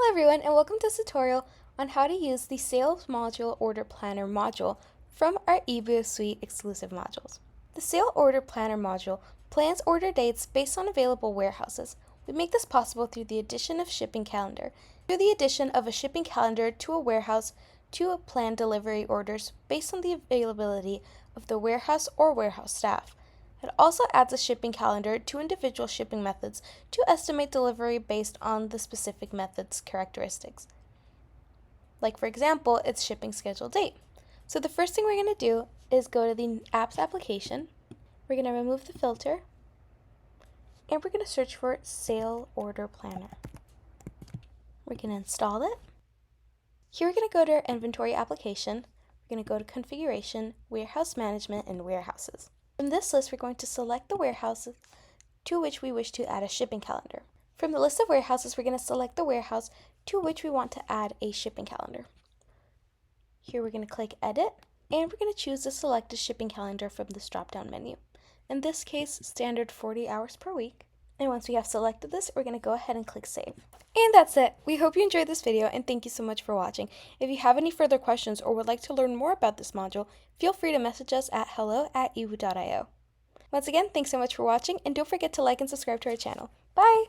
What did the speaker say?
everyone, and welcome to this tutorial on how to use the Sales Module Order Planner module from our Hibou Suite exclusive modules. The Sale Order Planner module plans order dates based on available warehouses. We make this possible through the addition of shipping calendar. Through the addition of a shipping calendar to a warehouse to plan delivery orders based on the availability of the warehouse or warehouse staff. It also adds a shipping calendar to individual shipping methods to estimate delivery based on the specific method's characteristics. Like for example, its shipping schedule date. So the first thing we're going to do is go to the app's application. We're going to remove the filter and we're going to search for Sale Order Planner. We're going to install it. Here we're going to go to our inventory application. We're going to go to Configuration, Warehouse Management, and Warehouses. From this list, we're going to select the warehouses to which we wish to add a shipping calendar. From the list of warehouses, we're going to select the warehouse to which we want to add a shipping calendar. Here we're going to click Edit, and we're going to choose the selected shipping calendar from this drop-down menu. In this case, standard 40 hours per week. And once we have selected this, we're going to go ahead and click Save. And that's it. We hope you enjoyed this video, and thank you so much for watching. If you have any further questions or would like to learn more about this module, feel free to message us at hello@hibou.io. Once again, thanks so much for watching, and don't forget to like and subscribe to our channel. Bye!